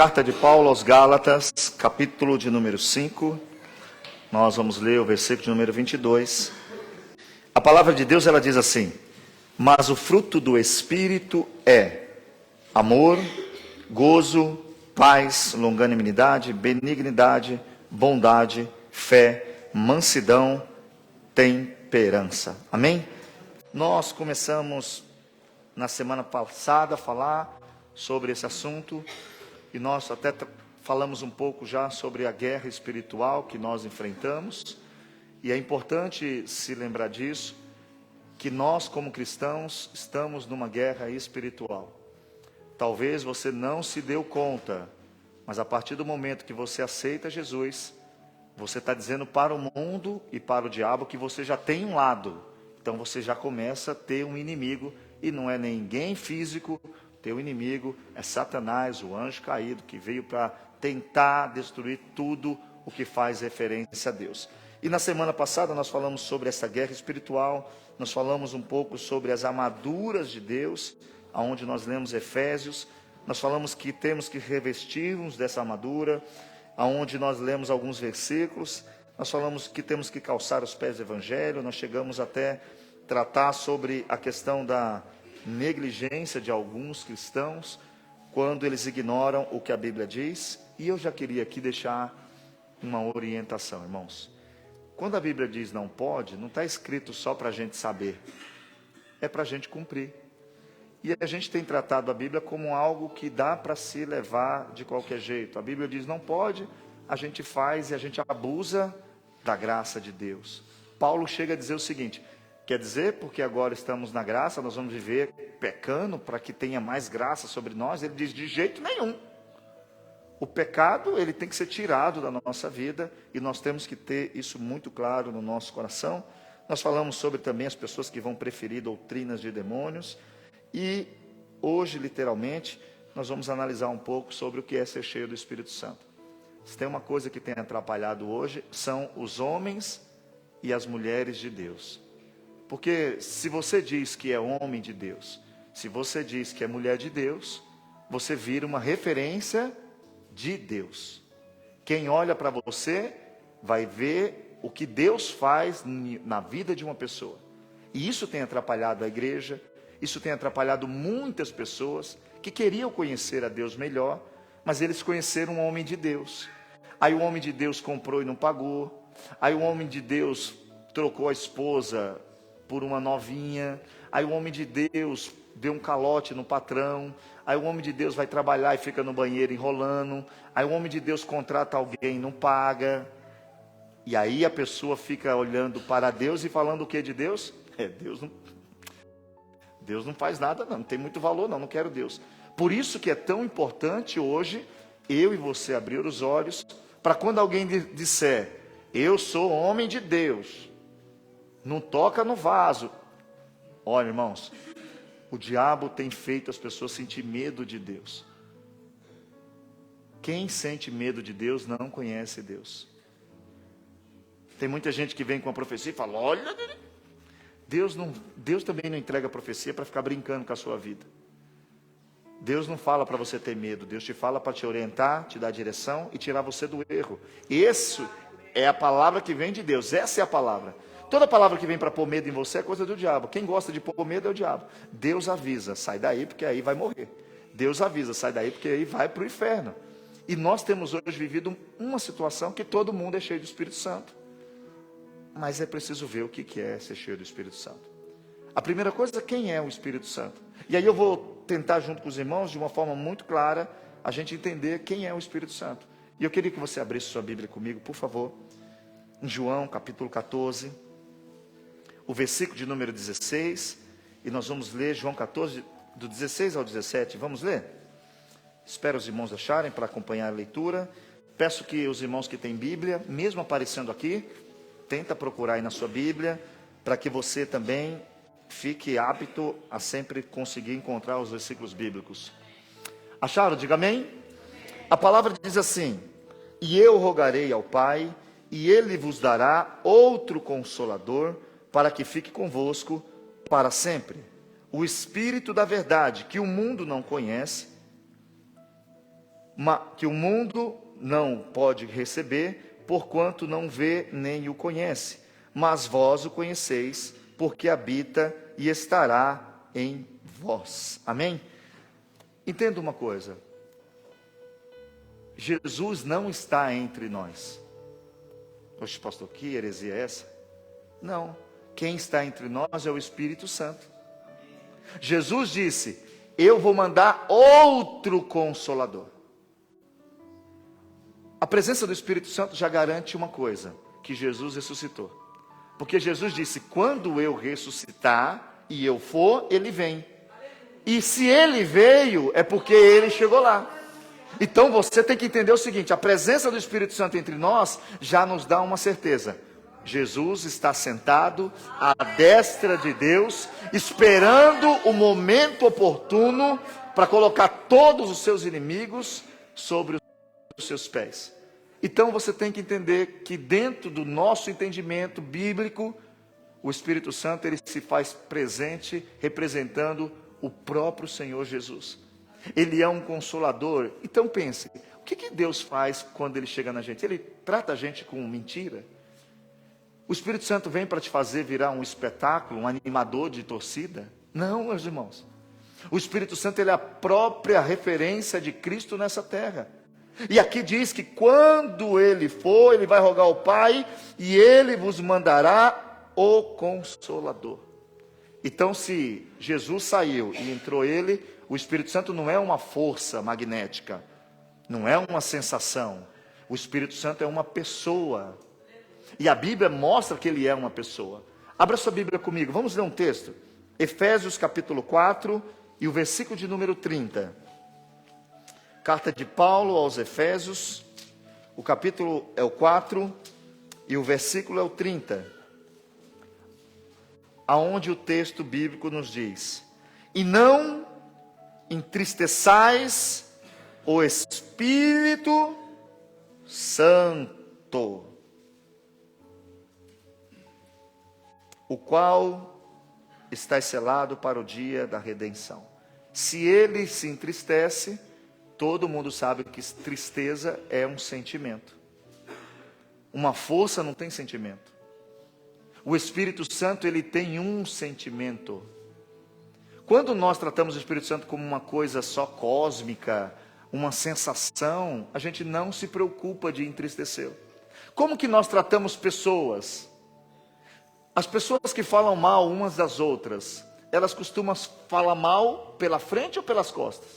Carta de Paulo aos Gálatas, capítulo de número 5. Nós vamos ler o versículo de número 22. A palavra de Deus, ela diz assim: mas o fruto do Espírito é amor, gozo, paz, longanimidade, benignidade, bondade, fé, mansidão, temperança. Amém? Nós começamos na semana passada a falar sobre esse assunto e nós até falamos um pouco já sobre a guerra espiritual que nós enfrentamos. E é importante se lembrar disso, que nós como cristãos estamos numa guerra espiritual. Talvez você não se deu conta, mas a partir do momento que você aceita Jesus, você está dizendo para o mundo e para o diabo que você já tem um lado. Então você já começa a ter um inimigo, e não é ninguém físico. Teu inimigo é Satanás, o anjo caído, que veio para tentar destruir tudo o que faz referência a Deus. E na semana passada nós falamos sobre essa guerra espiritual, nós falamos um pouco sobre as armaduras de Deus, aonde nós lemos Efésios, nós falamos que temos que revestir-nos dessa armadura, aonde nós lemos alguns versículos, nós falamos que temos que calçar os pés do Evangelho, nós chegamos até tratar sobre a questão da negligência de alguns cristãos, quando eles ignoram o que a Bíblia diz. E eu já queria aqui deixar uma orientação, irmãos. Quando a Bíblia diz não pode, não está escrito só para a gente saber, é para a gente cumprir. E a gente tem tratado a Bíblia como algo que dá para se levar de qualquer jeito. A Bíblia diz não pode, a gente faz e a gente abusa da graça de Deus. Paulo chega a dizer o seguinte: quer dizer, porque agora estamos na graça, nós vamos viver pecando para que tenha mais graça sobre nós? Ele diz: de jeito nenhum. O pecado, ele tem que ser tirado da nossa vida, e nós temos que ter isso muito claro no nosso coração. Nós falamos sobre também as pessoas que vão preferir doutrinas de demônios, e hoje, literalmente, nós vamos analisar um pouco sobre o que é ser cheio do Espírito Santo. Se tem uma coisa que tem atrapalhado hoje, são os homens e as mulheres de Deus. Porque se você diz que é homem de Deus, se você diz que é mulher de Deus, você vira uma referência de Deus. Quem olha para você vai ver o que Deus faz na vida de uma pessoa. E isso tem atrapalhado a igreja, isso tem atrapalhado muitas pessoas que queriam conhecer a Deus melhor, mas eles conheceram um homem de Deus. Aí o homem de Deus comprou e não pagou. Aí o homem de Deus trocou a esposa por uma novinha. Aí o homem de Deus deu um calote no patrão. Aí o homem de Deus vai trabalhar e fica no banheiro enrolando. Aí o homem de Deus contrata alguém e não paga. E aí a pessoa fica olhando para Deus e falando o que de Deus? Deus não faz nada não tem muito valor não quero Deus. Por isso que é tão importante hoje eu e você abrir os olhos, para quando alguém disser: eu sou homem de Deus, não toca no vaso. Olha, irmãos, o diabo tem feito as pessoas sentir medo de Deus. Quem sente medo de Deus não conhece Deus. Tem muita gente que vem com a profecia e fala: olha, Deus também não entrega a profecia para ficar brincando com a sua vida. Deus não fala para você ter medo, Deus te fala para te orientar, te dar direção e tirar você do erro. Isso é a palavra que vem de Deus, essa é a palavra. Toda palavra que vem para pôr medo em você é coisa do diabo. Quem gosta de pôr medo é o diabo. Deus avisa: sai daí porque aí vai morrer. Deus avisa: sai daí porque aí vai para o inferno. E nós temos hoje vivido uma situação que todo mundo é cheio do Espírito Santo. Mas é preciso ver o que é ser cheio do Espírito Santo. A primeira coisa, quem é o Espírito Santo? E aí eu vou tentar, junto com os irmãos, de uma forma muito clara, a gente entender quem é o Espírito Santo. E eu queria que você abrisse sua Bíblia comigo, por favor, em João capítulo 14, o versículo de número 16, e nós vamos ler João 14, do 16 ao 17, vamos ler? Espero os irmãos acharem para acompanhar a leitura. Peço que os irmãos que têm Bíblia, mesmo aparecendo aqui, tenta procurar aí na sua Bíblia, para que você também fique apto a sempre conseguir encontrar os versículos bíblicos. Acharam? Diga amém. A palavra diz assim: e eu rogarei ao Pai, e Ele vos dará outro Consolador, para que fique convosco para sempre. O Espírito da verdade, que o mundo não conhece, que o mundo não pode receber, porquanto não vê nem o conhece. Mas vós o conheceis, porque habita e estará em vós. Amém? Entenda uma coisa. Jesus não está entre nós. Oxe, pastor, que heresia é essa? Não. Quem está entre nós é o Espírito Santo. Jesus disse: eu vou mandar outro Consolador. A presença do Espírito Santo já garante uma coisa: que Jesus ressuscitou. Porque Jesus disse: quando eu ressuscitar e eu for, ele vem. E se ele veio, é porque ele chegou lá. Então você tem que entender o seguinte: a presença do Espírito Santo entre nós já nos dá uma certeza. Jesus está sentado à destra de Deus, esperando o momento oportuno para colocar todos os seus inimigos sobre os seus pés. Então você tem que entender que dentro do nosso entendimento bíblico, o Espírito Santo ele se faz presente representando o próprio Senhor Jesus. Ele é um consolador. Então pense, o que Deus faz quando ele chega na gente? Ele trata a gente com mentira? O Espírito Santo vem para te fazer virar um espetáculo, um animador de torcida? Não, meus irmãos. O Espírito Santo ele é a própria referência de Cristo nessa terra. E aqui diz que quando ele for, ele vai rogar ao Pai e ele vos mandará o Consolador. Então, se Jesus saiu e entrou ele, o Espírito Santo não é uma força magnética, não é uma sensação. O Espírito Santo é uma pessoa. E a Bíblia mostra que ele é uma pessoa. Abra sua Bíblia comigo, vamos ler um texto. Efésios capítulo 4 e o versículo de número 30. Carta de Paulo aos Efésios, o capítulo é o 4 e o versículo é o 30. Aonde o texto bíblico nos diz: e não entristeçais o Espírito Santo, o qual está selado para o dia da redenção. Se ele se entristece, todo mundo sabe que tristeza é um sentimento. Uma força não tem sentimento. O Espírito Santo, ele tem um sentimento. Quando nós tratamos o Espírito Santo como uma coisa só cósmica, uma sensação, a gente não se preocupa de entristecê-lo. Como que nós tratamos pessoas? As pessoas que falam mal umas das outras, elas costumam falar mal pela frente ou pelas costas?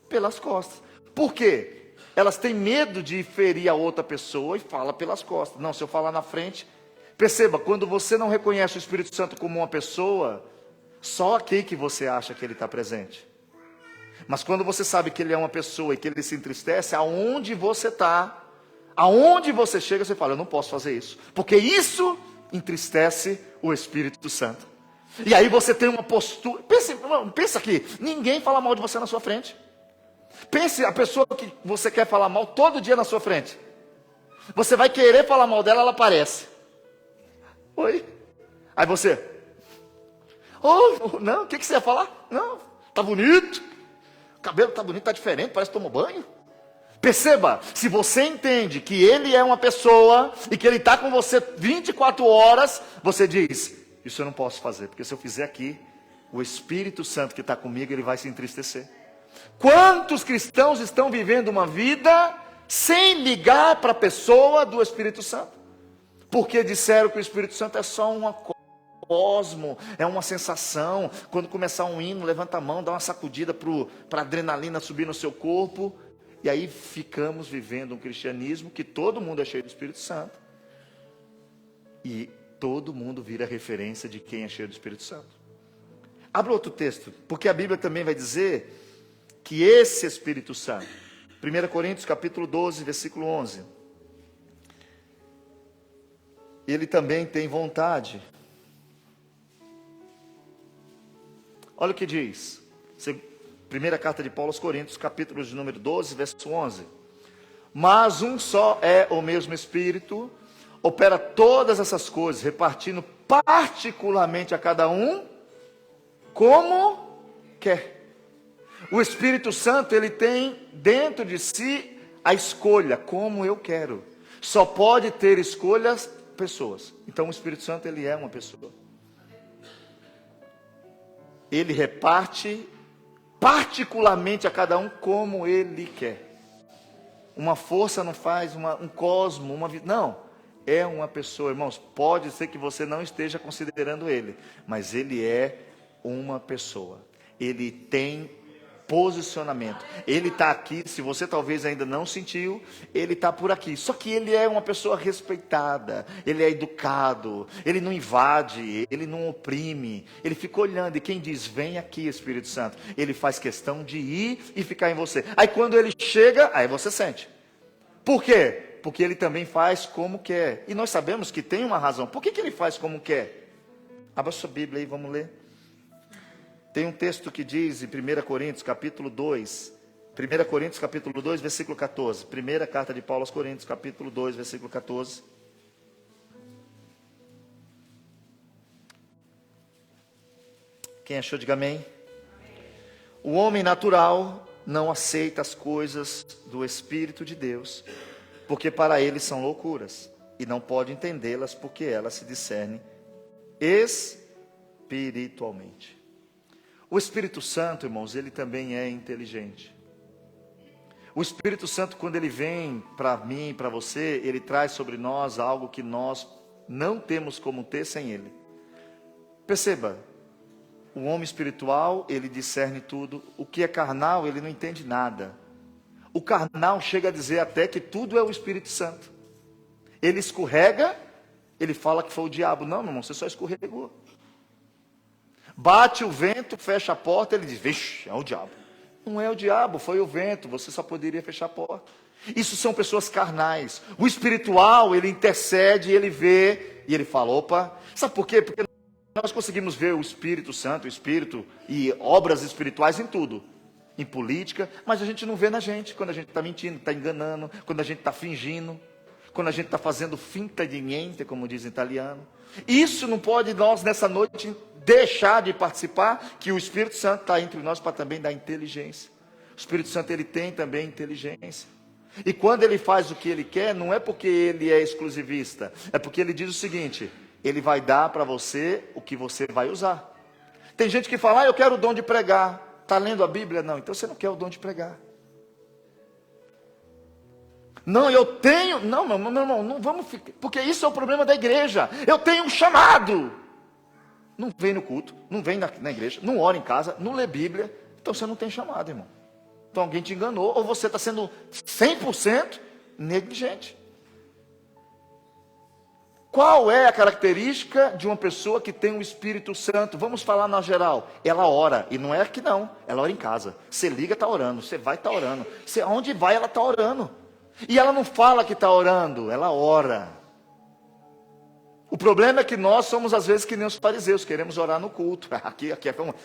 Pelas costas. Por quê? Elas têm medo de ferir a outra pessoa e fala pelas costas. Não, se eu falar na frente... Perceba, quando você não reconhece o Espírito Santo como uma pessoa, só aqui que você acha que ele está presente. Mas quando você sabe que ele é uma pessoa e que ele se entristece, aonde você está, aonde você chega, você fala: eu não posso fazer isso, porque isso entristece o Espírito Santo. E aí você tem uma postura. Pensa aqui, ninguém fala mal de você na sua frente. Pense a pessoa que você quer falar mal todo dia na sua frente. Você vai querer falar mal dela, ela aparece. Oi? Aí você, não, o que você ia falar? Não, tá bonito, o cabelo tá bonito, tá diferente, parece que tomou banho. Perceba, se você entende que ele é uma pessoa e que ele está com você 24 horas, você diz: isso eu não posso fazer, porque se eu fizer aqui, o Espírito Santo que está comigo, ele vai se entristecer. Quantos cristãos estão vivendo uma vida sem ligar para a pessoa do Espírito Santo? Porque disseram que o Espírito Santo é só uma cosmo, é uma sensação. Quando começar um hino, levanta a mão, dá uma sacudida para a adrenalina subir no seu corpo. E aí ficamos vivendo um cristianismo que todo mundo é cheio do Espírito Santo. E todo mundo vira referência de quem é cheio do Espírito Santo. Abra outro texto, porque a Bíblia também vai dizer que esse Espírito Santo, 1 Coríntios capítulo 12, versículo 11. Ele também tem vontade. Olha o que diz. Primeira carta de Paulo aos Coríntios, capítulo de número 12, verso 11. Mas um só é o mesmo Espírito, opera todas essas coisas, repartindo particularmente a cada um como quer. O Espírito Santo, ele tem dentro de si a escolha, como eu quero. Só pode ter escolhas pessoas. Então o Espírito Santo, ele é uma pessoa. Ele reparte particularmente a cada um como ele quer. Uma força não faz um cosmo, uma vida. Não, é uma pessoa, irmãos. Pode ser que você não esteja considerando ele, mas ele é uma pessoa. Ele tem posicionamento. Ele está aqui, se você talvez ainda não sentiu, ele está por aqui. Só que ele é uma pessoa respeitada, ele é educado, ele não invade, ele não oprime, ele fica olhando. E quem diz, vem aqui Espírito Santo, ele faz questão de ir e ficar em você. Aí quando ele chega, aí você sente. Por quê? Porque ele também faz como quer. E nós sabemos que tem uma razão. Por que ele faz como quer? Abra sua Bíblia aí, vamos ler. Tem um texto que diz em 1 Coríntios, capítulo 2, 1 Coríntios, capítulo 2, versículo 14. Primeira carta de Paulo aos Coríntios, capítulo 2, versículo 14. Quem achou, diga amém. O homem natural não aceita as coisas do Espírito de Deus, porque para ele são loucuras, e não pode entendê-las, porque elas se discernem espiritualmente. O Espírito Santo, irmãos, ele também é inteligente. O Espírito Santo, quando ele vem para mim, para você, ele traz sobre nós algo que nós não temos como ter sem ele. Perceba, o homem espiritual, ele discerne tudo. O que é carnal, ele não entende nada. O carnal chega a dizer até que tudo é o Espírito Santo. Ele escorrega, ele fala que foi o diabo. Não, meu irmão, você só escorregou. Bate o vento, fecha a porta, ele diz, vixe, é o diabo. Não é o diabo, foi o vento, você só poderia fechar a porta. Isso são pessoas carnais. O espiritual, ele intercede, ele vê, e ele fala, opa, sabe por quê? Porque nós conseguimos ver o Espírito Santo, o Espírito e obras espirituais em tudo. Em política, mas a gente não vê na gente, quando a gente está mentindo, está enganando, quando a gente está fingindo, quando a gente está fazendo finta de niente, como diz em italiano. Isso não pode nós, nessa noite, deixar de participar, que o Espírito Santo está entre nós para também dar inteligência. O Espírito Santo, ele tem também inteligência. E quando ele faz o que ele quer, não é porque ele é exclusivista, é porque ele diz o seguinte, ele vai dar para você o que você vai usar. Tem gente que fala, eu quero o dom de pregar. Está lendo a Bíblia? Não, então você não quer o dom de pregar. Não, eu tenho, não, meu irmão, não vamos ficar, porque isso é o problema da igreja. Eu tenho um chamado. Não vem no culto, não vem na igreja, não ora em casa, não lê Bíblia. Então você não tem chamado, irmão. Então alguém te enganou, ou você está sendo 100% negligente. Qual é a característica de uma pessoa que tem o Espírito Santo? Vamos falar na geral. Ela ora, e não é aqui não, ela ora em casa. Você liga, está orando, você vai, está orando. Você, onde vai, ela está orando. E ela não fala que está orando, ela ora. O problema é que nós somos às vezes que nem os fariseus, queremos orar no culto.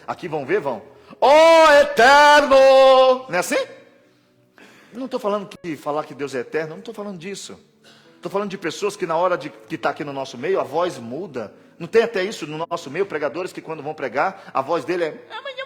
Aqui vão ver, vão. Ó eterno! Não é assim? Não estou falando que falar que Deus é eterno, não estou falando disso. Estou falando de pessoas que na hora de que está aqui no nosso meio, a voz muda. Não tem até isso no nosso meio, pregadores que quando vão pregar, a voz dele é amanhã.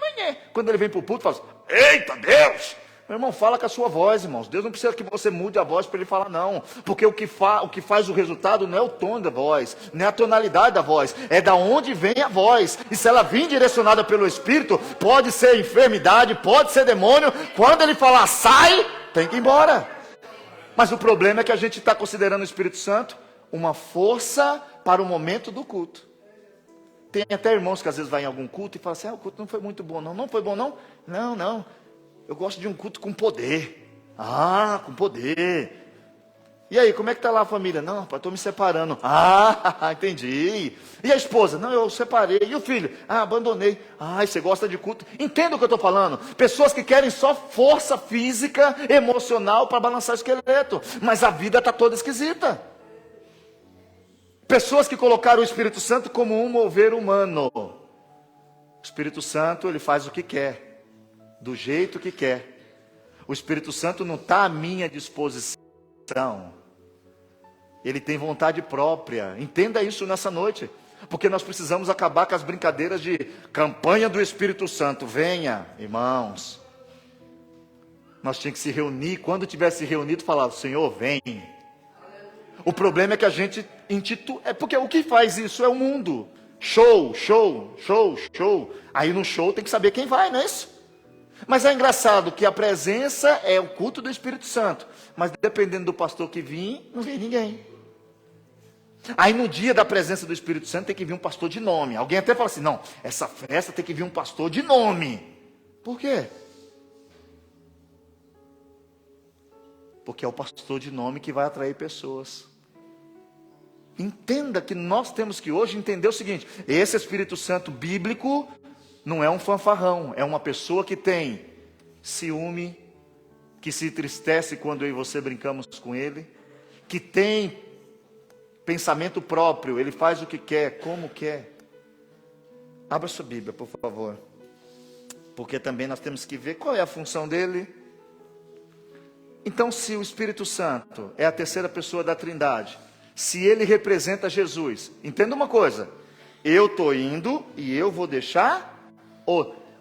Quando ele vem para o púlpito, fala assim, eita Deus! Meu irmão, fala com a sua voz, irmãos. Deus não precisa que você mude a voz para ele falar, não. Porque o que faz o resultado não é o tom da voz, não é a tonalidade da voz, é da onde vem a voz. E se ela vir direcionada pelo Espírito, pode ser enfermidade, pode ser demônio. Quando ele falar, sai, tem que ir embora. Mas o problema é que a gente está considerando o Espírito Santo uma força para o momento do culto. Tem até irmãos que às vezes vai em algum culto e falam assim, o culto não foi muito bom não. Não foi bom não? Não. Eu gosto de um culto com poder. Com poder. E aí, como é que está lá a família? Não, rapaz, estou me separando. Entendi. E a esposa? Não, eu separei. E o filho? Abandonei. Você gosta de culto? Entenda o que eu estou falando. Pessoas que querem só força física, emocional para balançar o esqueleto. Mas a vida está toda esquisita. Pessoas que colocaram o Espírito Santo como um mover humano. O Espírito Santo, ele faz o que quer. Do jeito que quer. O Espírito Santo não está à minha disposição. Ele tem vontade própria. Entenda isso nessa noite. Porque nós precisamos acabar com as brincadeiras de campanha do Espírito Santo. Venha, irmãos. Nós tínhamos que se reunir, quando tivesse reunido, falar, Senhor, vem. O problema é que a gente é porque o que faz isso é o mundo. Show, show, show, show. Aí no show tem que saber quem vai, não é isso? Mas é engraçado que a presença é o culto do Espírito Santo. Mas dependendo do pastor que vir, não vem ninguém. Aí no dia da presença do Espírito Santo tem que vir um pastor de nome. Alguém até fala assim, não, essa festa tem que vir um pastor de nome. Por quê? Porque é o pastor de nome que vai atrair pessoas. Entenda que nós temos que hoje entender o seguinte, esse Espírito Santo bíblico não é um fanfarrão, é uma pessoa que tem ciúme, que se entristece quando eu e você brincamos com ele, que tem pensamento próprio, ele faz o que quer, como quer. Abra sua Bíblia, por favor. Porque também nós temos que ver qual é a função dele. Então, se o Espírito Santo é a terceira pessoa da Trindade, se ele representa Jesus, entenda uma coisa, eu estou indo e eu vou deixar...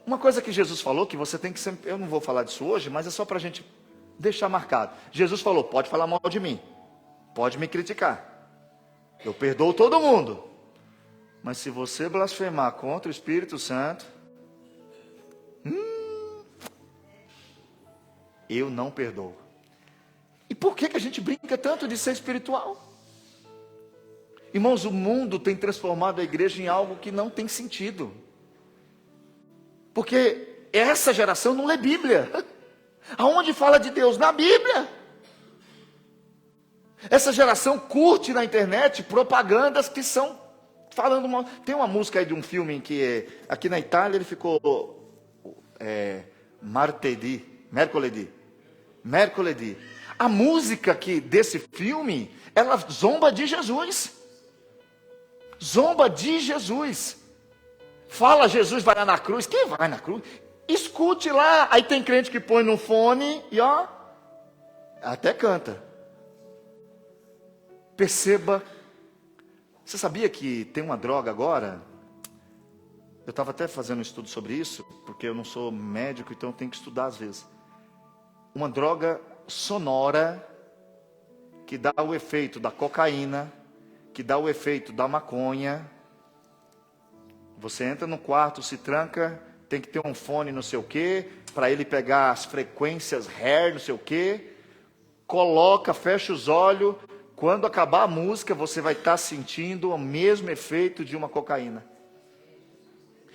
Uma coisa que Jesus falou, que você tem que sempre... Eu não vou falar disso hoje, mas é só para a gente deixar marcado. Jesus falou, pode falar mal de mim, pode me criticar, eu perdoo todo mundo, mas se você blasfemar contra o Espírito Santo, eu não perdoo. E por que a gente brinca tanto de ser espiritual? Irmãos, o mundo tem transformado a igreja em algo que não tem sentido. Porque essa geração não lê Bíblia. Aonde fala de Deus? Na Bíblia. Essa geração curte na internet propagandas que são falando mal. Tem uma música aí de um filme que aqui na Itália ele ficou Mercoledì. A música desse filme, ela zomba de Jesus. Zomba de Jesus. Fala, Jesus vai lá na cruz. Quem vai na cruz? Escute lá. Aí tem crente que põe no fone e até canta. Perceba. Você sabia que tem uma droga agora? Eu estava até fazendo um estudo sobre isso, porque eu não sou médico, então eu tenho que estudar às vezes. Uma droga sonora que dá o efeito da cocaína, que dá o efeito da maconha. Você entra no quarto, se tranca, tem que ter um fone não sei o que, para ele pegar as frequências Hz, não sei o que, coloca, fecha os olhos, quando acabar a música você vai estar sentindo o mesmo efeito de uma cocaína.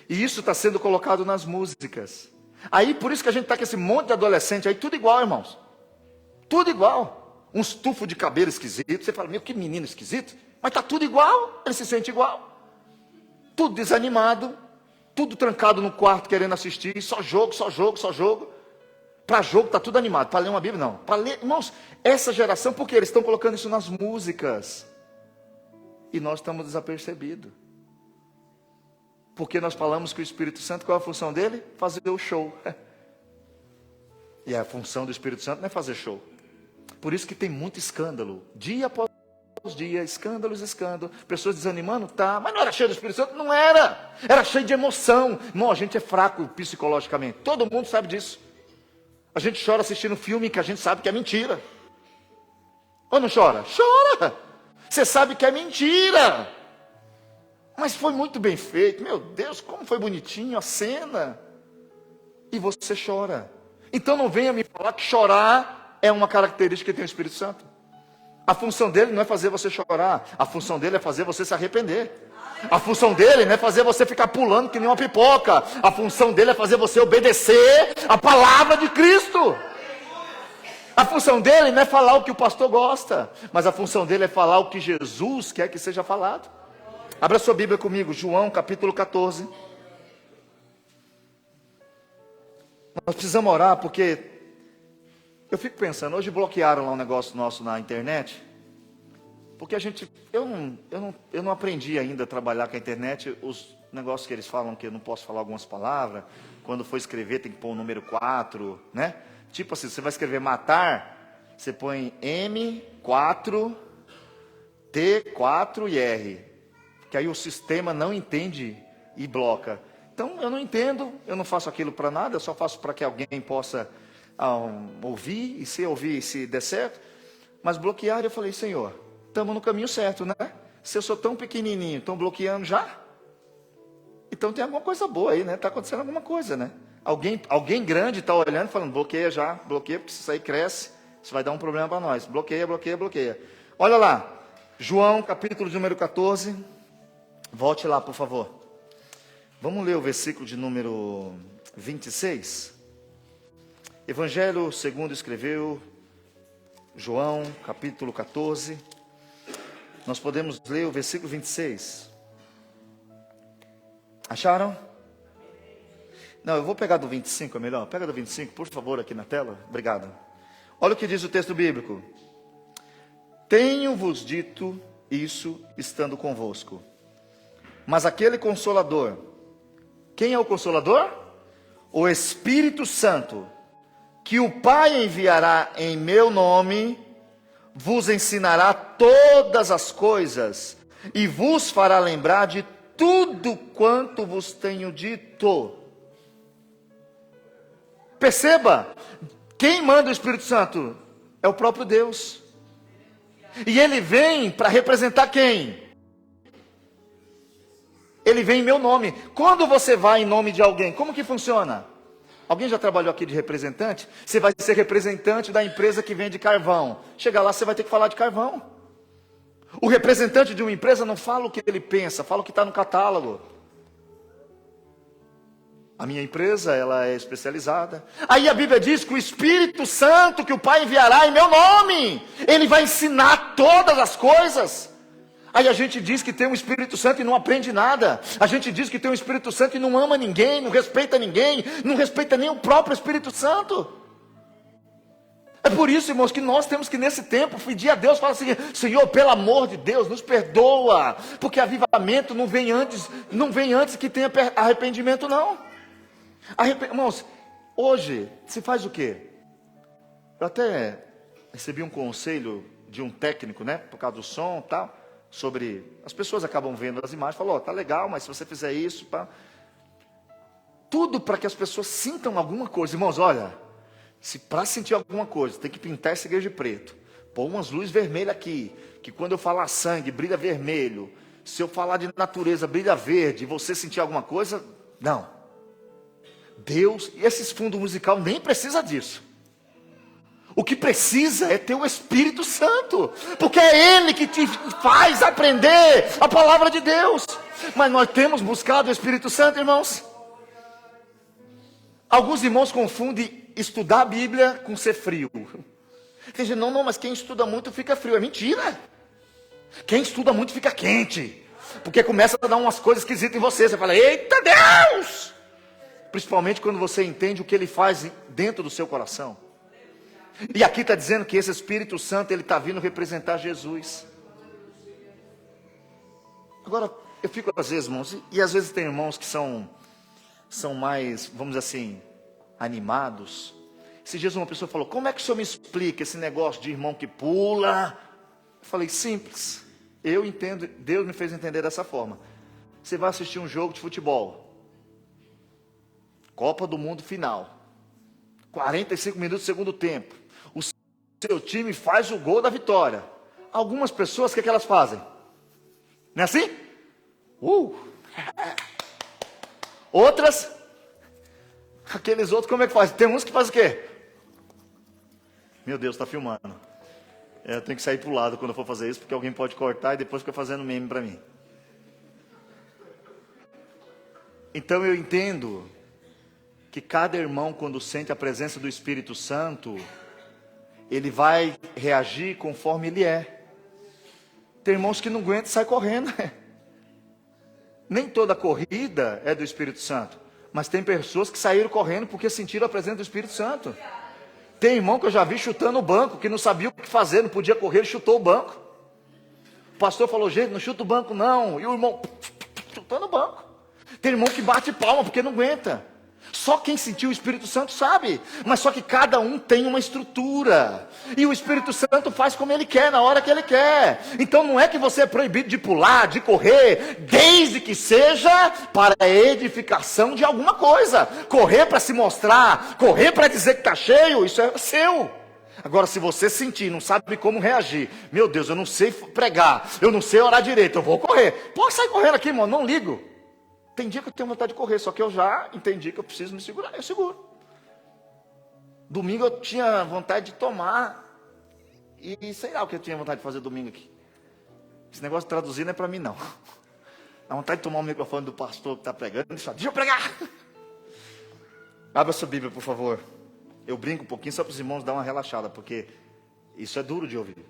E isso está sendo colocado nas músicas. Aí por isso que a gente está com esse monte de adolescente aí, tudo igual, irmãos. Tudo igual. Uns tufos de cabelo esquisito. Você fala, meu, que menino esquisito. Mas está tudo igual, ele se sente igual. Tudo desanimado, tudo trancado no quarto querendo assistir, só jogo. Para jogo está tudo animado, para ler uma Bíblia não. Para ler, irmãos, essa geração, porque eles estão colocando isso nas músicas. E nós estamos desapercebidos. Porque nós falamos que o Espírito Santo, qual é a função dele? Fazer o show. E a função do Espírito Santo não é fazer show. Por isso que tem muito escândalo. Dia após dia, escândalos. Pessoas desanimando, tá. Mas não era cheio do Espírito Santo? Não era. Era cheio de emoção. Irmão, a gente é fraco psicologicamente. Todo mundo sabe disso. A gente chora assistindo filme que a gente sabe que é mentira. Ou não chora? Chora. Você sabe que é mentira. Mas foi muito bem feito. Meu Deus, como foi bonitinho a cena. E você chora. Então não venha me falar que chorar é uma característica que tem o Espírito Santo. A função dele não é fazer você chorar. A função dele é fazer você se arrepender. A função dele não é fazer você ficar pulando que nem uma pipoca. A função dele é fazer você obedecer a palavra de Cristo. A função dele não é falar o que o pastor gosta. Mas a função dele é falar o que Jesus quer que seja falado. Abra sua Bíblia comigo, João capítulo 14. Nós precisamos orar porque eu fico pensando, hoje bloquearam lá um negócio nosso na internet, porque eu não aprendi ainda a trabalhar com a internet, os negócios que eles falam que eu não posso falar algumas palavras, quando for escrever tem que pôr o número 4, né? Tipo assim, você vai escrever matar, você põe M4, T4 e R. Que aí o sistema não entende e bloca. Então eu não entendo, eu não faço aquilo para nada, eu só faço para que alguém possa ouvir, e se der certo. Mas bloquearam, eu falei, Senhor, estamos no caminho certo, né? Se eu sou tão pequenininho, estão bloqueando já? Então tem alguma coisa boa aí, né? Está acontecendo alguma coisa, né? Alguém grande está olhando e falando, bloqueia já, bloqueia, porque se isso aí cresce, isso vai dar um problema para nós. Bloqueia, bloqueia, bloqueia. Olha lá, João, capítulo de número 14. Volte lá, por favor. Vamos ler o versículo de número 26. Evangelho segundo escreveu João, capítulo 14. Nós podemos ler o versículo 26. Acharam? Não, eu vou pegar do 25, é melhor. Pega do 25, por favor, aqui na tela. Obrigado. Olha o que diz o texto bíblico. Tenho-vos dito isso estando convosco. Mas aquele Consolador, quem é o Consolador? O Espírito Santo, que o Pai enviará em meu nome, vos ensinará todas as coisas e vos fará lembrar de tudo quanto vos tenho dito. Perceba, quem manda o Espírito Santo? É o próprio Deus. E ele vem para representar quem? Ele vem em meu nome. Quando você vai em nome de alguém, como que funciona? Alguém já trabalhou aqui de representante? Você vai ser representante da empresa que vende carvão. Chega lá, você vai ter que falar de carvão. O representante de uma empresa não fala o que ele pensa, fala o que está no catálogo. A minha empresa, ela é especializada. Aí a Bíblia diz que o Espírito Santo que o Pai enviará em meu nome, ele vai ensinar todas as coisas. Aí a gente diz que tem um Espírito Santo e não aprende nada. A gente diz que tem um Espírito Santo e não ama ninguém, não respeita ninguém, não respeita nem o próprio Espírito Santo. É por isso, irmãos, que nós temos que nesse tempo pedir a Deus, falar assim, Senhor, pelo amor de Deus, nos perdoa, porque avivamento não vem antes que tenha arrependimento, não. Irmãos, hoje se faz o quê? Eu até recebi um conselho de um técnico, né, por causa do som e tal, sobre, as pessoas acabam vendo as imagens, falam, tá legal, mas se você fizer isso, pá, tudo para que as pessoas sintam alguma coisa. Irmãos, olha, se para sentir alguma coisa, tem que pintar essa igreja de preto, pôr umas luzes vermelhas aqui, que quando eu falar sangue, brilha vermelho, se eu falar de natureza, brilha verde, e você sentir alguma coisa, não. Deus, e esses fundos musical nem precisa disso. O que precisa é ter o Espírito Santo, porque é Ele que te faz aprender a palavra de Deus. Mas nós temos buscado o Espírito Santo, irmãos. Alguns irmãos confundem estudar a Bíblia com ser frio. Tem gente, não, mas quem estuda muito fica frio. É mentira. Quem estuda muito fica quente, porque começa a dar umas coisas esquisitas em você. Você fala, eita Deus! Principalmente quando você entende o que Ele faz dentro do seu coração. E aqui está dizendo que esse Espírito Santo, ele está vindo representar Jesus. Agora, eu fico às vezes, irmãos, e às vezes tem irmãos que são mais, vamos dizer assim, animados. Esses dias uma pessoa falou, como é que o senhor me explica esse negócio de irmão que pula? Eu falei, simples, eu entendo, Deus me fez entender dessa forma. Você vai assistir um jogo de futebol, Copa do Mundo final, 45 minutos do segundo tempo, o seu time faz o gol da vitória. Algumas pessoas, o que elas fazem? Não é assim? Outras, aqueles outros, como é que faz? Tem uns que fazem o quê? Meu Deus, está filmando. Eu tenho que sair para o lado quando eu for fazer isso, porque alguém pode cortar e depois fica fazendo meme para mim. Então eu entendo que cada irmão, quando sente a presença do Espírito Santo, ele vai reagir conforme ele é. Tem irmãos que não aguentam e saem correndo. Nem toda corrida é do Espírito Santo, mas tem pessoas que saíram correndo porque sentiram a presença do Espírito Santo. Tem irmão que eu já vi chutando o banco, que não sabia o que fazer, não podia correr, ele chutou o banco. O pastor falou, gente, não chuta o banco não. E o irmão chutando o banco. Tem irmão que bate palma porque não aguenta. Só quem sentiu o Espírito Santo sabe. Mas só que cada um tem uma estrutura. E o Espírito Santo faz como ele quer, na hora que ele quer. Então não é que você é proibido de pular, de correr, desde que seja para a edificação de alguma coisa. Correr para se mostrar, correr para dizer que está cheio, isso é seu. Agora, se você sentir, não sabe como reagir, meu Deus, eu não sei pregar, eu não sei orar direito, eu vou correr. Pode sair correndo aqui, irmão, não ligo. Tem dia que eu tenho vontade de correr, só que eu já entendi que eu preciso me segurar, eu seguro. Domingo eu tinha vontade de tomar, e sei lá o que eu tinha vontade de fazer domingo aqui. Esse negócio de traduzir não é para mim, não. Dá vontade de tomar o microfone do pastor que está pregando, deixa eu pregar. Abra sua Bíblia, por favor. Eu brinco um pouquinho só para os irmãos dar uma relaxada, porque isso é duro de ouvir.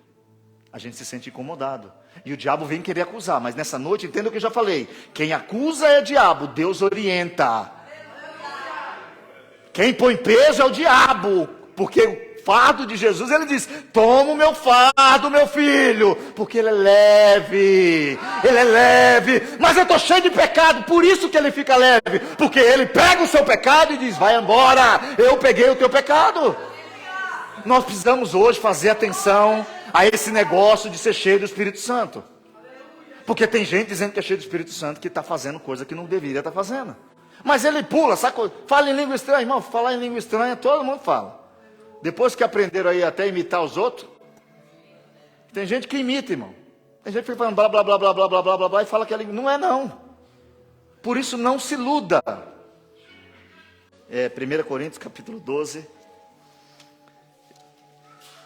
A gente se sente incomodado. E o diabo vem querer acusar, mas nessa noite, entenda o que eu já falei. Quem acusa é o diabo, Deus orienta. Quem põe peso é o diabo, porque o fardo de Jesus, ele diz, toma o meu fardo, meu filho, porque ele é leve, mas eu estou cheio de pecado, por isso que ele fica leve, porque ele pega o seu pecado e diz, vai embora, eu peguei o teu pecado. Nós precisamos hoje fazer atenção a esse negócio de ser cheio do Espírito Santo, porque tem gente dizendo que é cheio do Espírito Santo, que está fazendo coisa que não deveria estar fazendo, mas ele pula, fala em língua estranha, irmão, falar em língua estranha, todo mundo fala. Depois que aprenderam aí até imitar os outros, tem gente que imita, irmão. Tem gente que fica falando blá, blá, blá, blá, blá, blá, blá, blá, blá, e fala que é língua. Não é não. Por isso não se iluda. 1 Coríntios capítulo 12.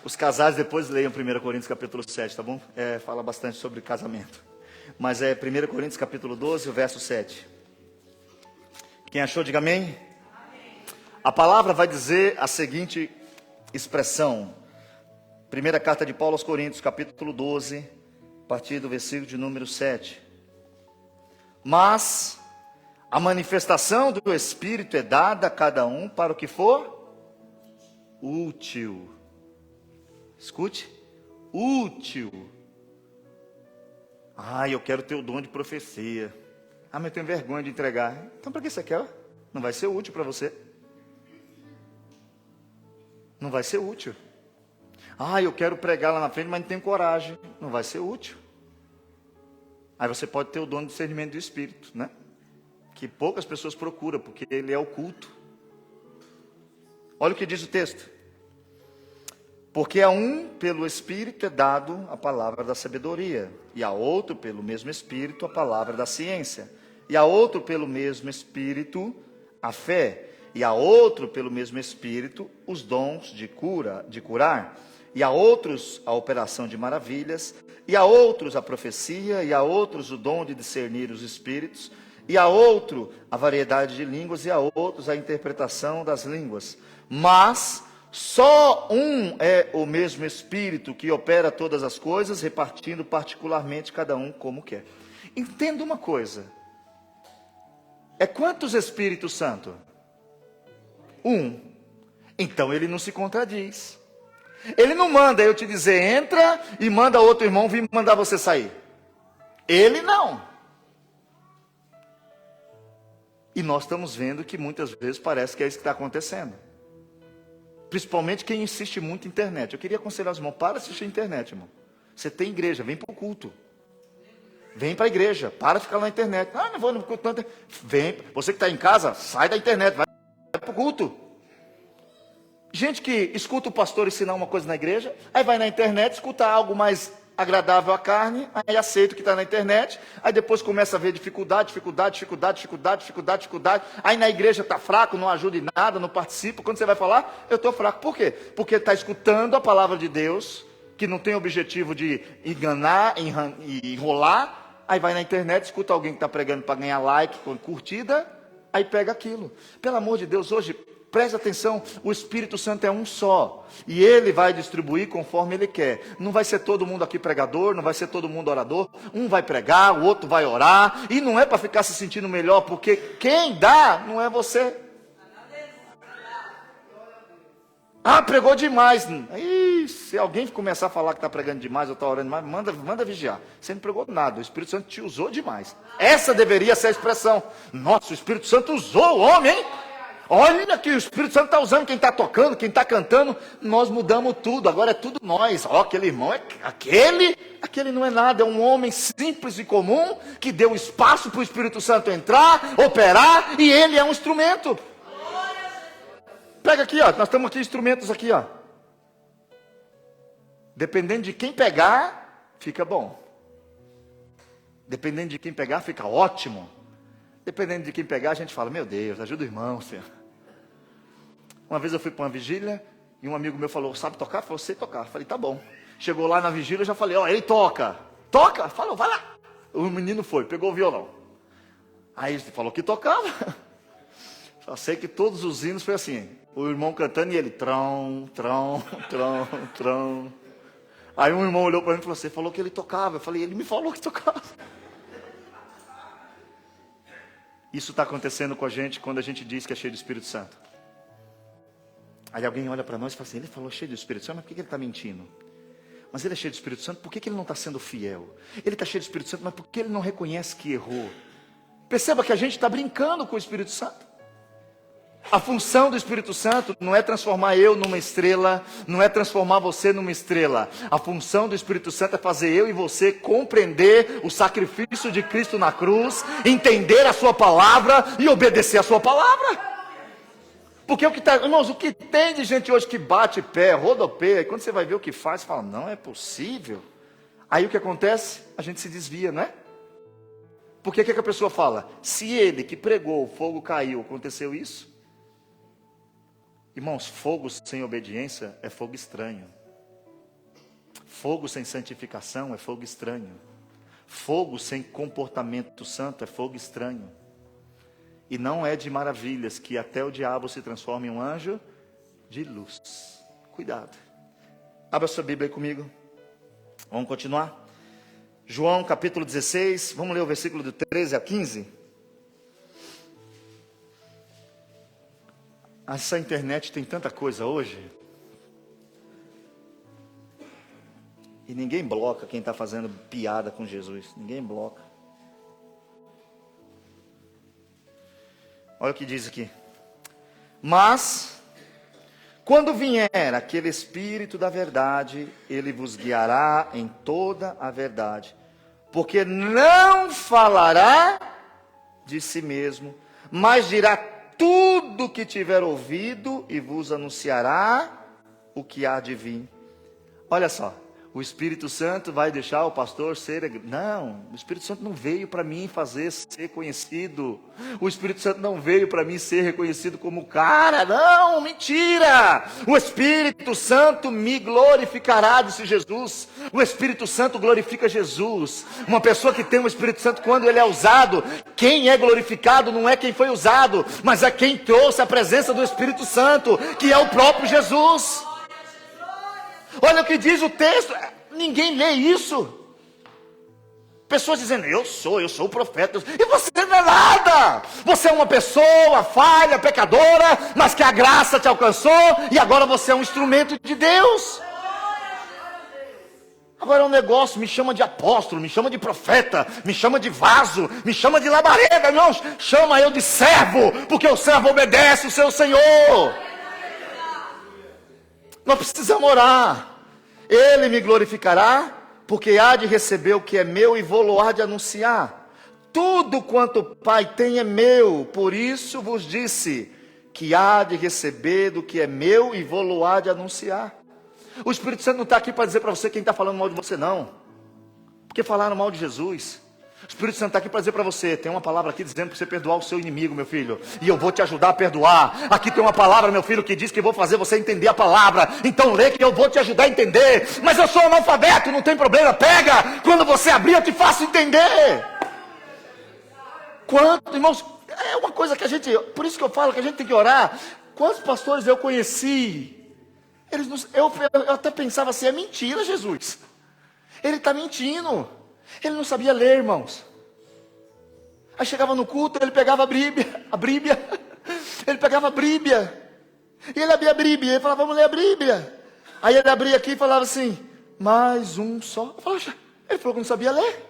Os casais depois leiam 1 Coríntios capítulo 7, tá bom? Fala bastante sobre casamento. Mas 1 Coríntios capítulo 12, o verso 7. Quem achou, diga amém. A palavra vai dizer a seguinte expressão. Primeira carta de Paulo aos Coríntios, capítulo 12, a partir do versículo de número 7. Mas a manifestação do Espírito é dada a cada um para o que for útil. Escute, útil. Eu quero ter o dom de profecia. Mas eu tenho vergonha de entregar. Então para que você quer? Não vai ser útil para você. Não vai ser útil. Eu quero pregar lá na frente, mas não tenho coragem. Não vai ser útil. Aí você pode ter o dom de discernimento do Espírito, né? Que poucas pessoas procuram, porque ele é oculto. Olha o que diz o texto. Porque a um, pelo Espírito, é dado a palavra da sabedoria, e a outro, pelo mesmo Espírito, a palavra da ciência, e a outro, pelo mesmo Espírito, a fé, e a outro, pelo mesmo Espírito, os dons de curar, e a outros a operação de maravilhas, e a outros a profecia, e a outros o dom de discernir os espíritos, e a outro a variedade de línguas, e a outros a interpretação das línguas. Mas só um é o mesmo Espírito que opera todas as coisas, repartindo particularmente cada um como quer. Entenda uma coisa. Quantos Espíritos Santos? Um. Então ele não se contradiz. Ele não manda eu te dizer entra e manda outro irmão vir mandar você sair. Ele não. E nós estamos vendo que muitas vezes parece que é isso que está acontecendo. Principalmente quem insiste muito na internet. Eu queria aconselhar os irmãos, para de assistir a internet, irmão. Você tem igreja, vem para o culto. Vem para a igreja, para de ficar lá na internet. Não vou no culto. Não. Vem, você que está em casa, sai da internet, vai para o culto. Gente que escuta o pastor ensinar uma coisa na igreja, aí vai na internet, escuta algo mais agradável à carne, aí aceita o que está na internet, aí depois começa a ver dificuldade, aí na igreja está fraco, não ajuda em nada, não participa, quando você vai falar, eu estou fraco, por quê? Porque está escutando a palavra de Deus, que não tem objetivo de enganar, enrolar, aí vai na internet, escuta alguém que está pregando para ganhar like, curtida, aí pega aquilo. Pelo amor de Deus, hoje, preste atenção, o Espírito Santo é um só, e ele vai distribuir conforme ele quer. Não vai ser todo mundo aqui pregador, não vai ser todo mundo orador, um vai pregar, o outro vai orar, e não é para ficar se sentindo melhor, porque quem dá não é você. Pregou demais. Se alguém começar a falar que está pregando demais ou está orando demais, manda vigiar. Você não pregou nada, o Espírito Santo te usou demais. Essa deveria ser a expressão. Nossa, o Espírito Santo usou o homem, hein? Olha que o Espírito Santo está usando quem está tocando, quem está cantando. Nós mudamos tudo, agora é tudo nós. Ó, aquele irmão, aquele não é nada, é um homem simples e comum, que deu espaço para o Espírito Santo entrar, operar, e ele é um instrumento. Pega aqui, ó, nós estamos aqui, instrumentos aqui, ó. Dependendo de quem pegar, fica bom. Dependendo de quem pegar, fica ótimo. Dependendo de quem pegar, a gente fala, meu Deus, ajuda o irmão, Senhor. Uma vez eu fui para uma vigília, e um amigo meu falou, sabe tocar? Eu falei, sei tocar. Eu falei, tá bom. Chegou lá na vigília, eu já falei, ó, ele toca. Toca? Falou, vai lá. O menino foi, pegou o violão. Aí ele falou que tocava. Só sei que todos os hinos foi assim, o irmão cantando e ele, trão, trão, trão, trão. Aí um irmão olhou para mim e falou, você falou que ele tocava. Eu falei, ele me falou que tocava. Isso está acontecendo com a gente quando a gente diz que é cheio do Espírito Santo. Aí alguém olha para nós e fala assim, ele falou cheio do Espírito Santo, mas por que ele está mentindo? Mas ele é cheio do Espírito Santo, por que ele não está sendo fiel? Ele está cheio do Espírito Santo, mas por que ele não reconhece que errou? Perceba que a gente está brincando com o Espírito Santo. A função do Espírito Santo não é transformar eu numa estrela, não é transformar você numa estrela. A função do Espírito Santo é fazer eu e você compreender o sacrifício de Cristo na cruz, entender a sua palavra e obedecer a sua palavra. Porque irmãos, o que tem de gente hoje que bate pé, rodopeia, e quando você vai ver o que faz, você fala, não é possível. Aí o que acontece? A gente se desvia, não é? Porque o que a pessoa fala? Se ele que pregou, o fogo caiu, aconteceu isso? Irmãos, fogo sem obediência é fogo estranho. Fogo sem santificação é fogo estranho. Fogo sem comportamento santo é fogo estranho. E não é de maravilhas que até o diabo se transforme em um anjo de luz. Cuidado. Abra sua Bíblia aí comigo. Vamos continuar? João capítulo 16, vamos ler o versículo do 13 a 15. Essa internet tem tanta coisa hoje. E ninguém bloca quem está fazendo piada com Jesus. Ninguém bloca. Olha o que diz aqui. Mas, quando vier aquele Espírito da verdade, ele vos guiará em toda a verdade. Porque não falará de si mesmo, mas dirá tudo que tiver ouvido e vos anunciará o que há de vir. Olha só, o Espírito Santo vai deixar o pastor ser... Não, o Espírito Santo não veio para mim fazer ser conhecido. O Espírito Santo não veio para mim ser reconhecido como cara. Não, mentira. O Espírito Santo me glorificará, disse Jesus. O Espírito Santo glorifica Jesus. Uma pessoa que tem o Espírito Santo, quando ele é usado, quem é glorificado não é quem foi usado, mas é quem trouxe a presença do Espírito Santo, que é o próprio Jesus. Olha o que diz o texto, ninguém lê isso. Pessoas dizendo, eu sou o profeta, e você não é nada. Você é uma pessoa falha, pecadora, mas que a graça te alcançou, e agora você é um instrumento de Deus. Agora é um negócio, me chama de apóstolo, me chama de profeta, me chama de vaso, me chama de labareda, não, chama eu de servo, porque o servo obedece o seu Senhor. Nós precisamos orar. Ele me glorificará, porque há de receber o que é meu e vou-lo há de anunciar. Tudo quanto o Pai tem é meu, por isso vos disse, que há de receber do que é meu e vou-lo há de anunciar. O Espírito Santo não está aqui para dizer para você quem está falando mal de você, não. Porque falaram mal de Jesus. O Espírito Santo está aqui para dizer para você, tem uma palavra aqui dizendo para você perdoar o seu inimigo, meu filho, e eu vou te ajudar a perdoar. Aqui tem uma palavra, meu filho, que diz que vou fazer você entender a palavra, então lê que eu vou te ajudar a entender. Mas eu sou analfabeto, não tem problema, pega, quando você abrir eu te faço entender. Quanto, irmãos, é uma coisa que a gente, por isso que eu falo que a gente tem que orar. Quantos pastores eu conheci, eu até pensava assim, é mentira Jesus, ele está mentindo. Ele não sabia ler, irmãos. Aí chegava no culto, ele pegava a Bíblia, ele pegava a Bíblia, e ele abria a Bíblia, ele falava, vamos ler a Bíblia. Aí ele abria aqui e falava assim, mais um só. Eu falava, ele falou que não sabia ler.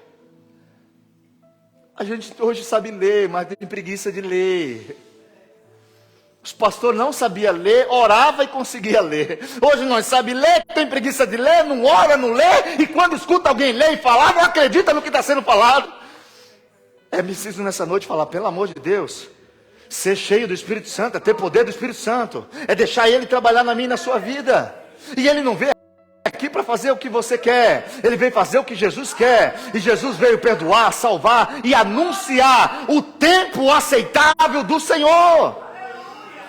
A gente hoje sabe ler, mas tem preguiça de ler. Os pastores não sabiam ler, orava e conseguia ler. Hoje nós sabemos ler, tem preguiça de ler, não ora, não lê, e quando escuta alguém ler e falar, não acredita no que está sendo falado. É preciso nessa noite falar, pelo amor de Deus, ser cheio do Espírito Santo, é ter poder do Espírito Santo, é deixar Ele trabalhar na minha e na sua vida. E Ele não veio aqui para fazer o que você quer, Ele veio fazer o que Jesus quer. E Jesus veio perdoar, salvar e anunciar o tempo aceitável do Senhor.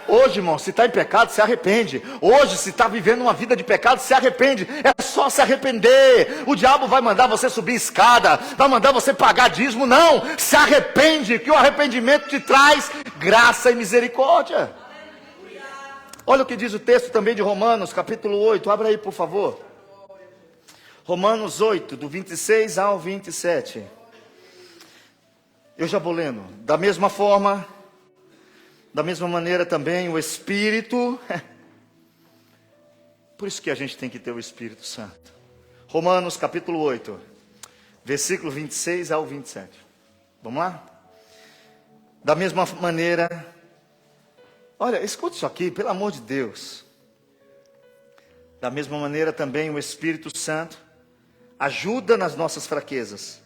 Hoje, irmão, se está em pecado, se arrepende. Hoje, se está vivendo uma vida de pecado, se arrepende. É só se arrepender. O diabo vai mandar você subir escada, vai mandar você pagar dízimo. Não, se arrepende, que o arrependimento te traz graça e misericórdia. Olha o que diz o texto também de Romanos, capítulo 8. Abra aí, por favor. Romanos 8, do 26 ao 27. Eu já vou lendo. Da mesma forma... Da mesma maneira também o Espírito, por isso que a gente tem que ter o Espírito Santo. Romanos capítulo 8, versículo 26 ao 27. Vamos lá? Da mesma maneira, olha, escute isso aqui, pelo amor de Deus. Da mesma maneira também o Espírito Santo ajuda nas nossas fraquezas,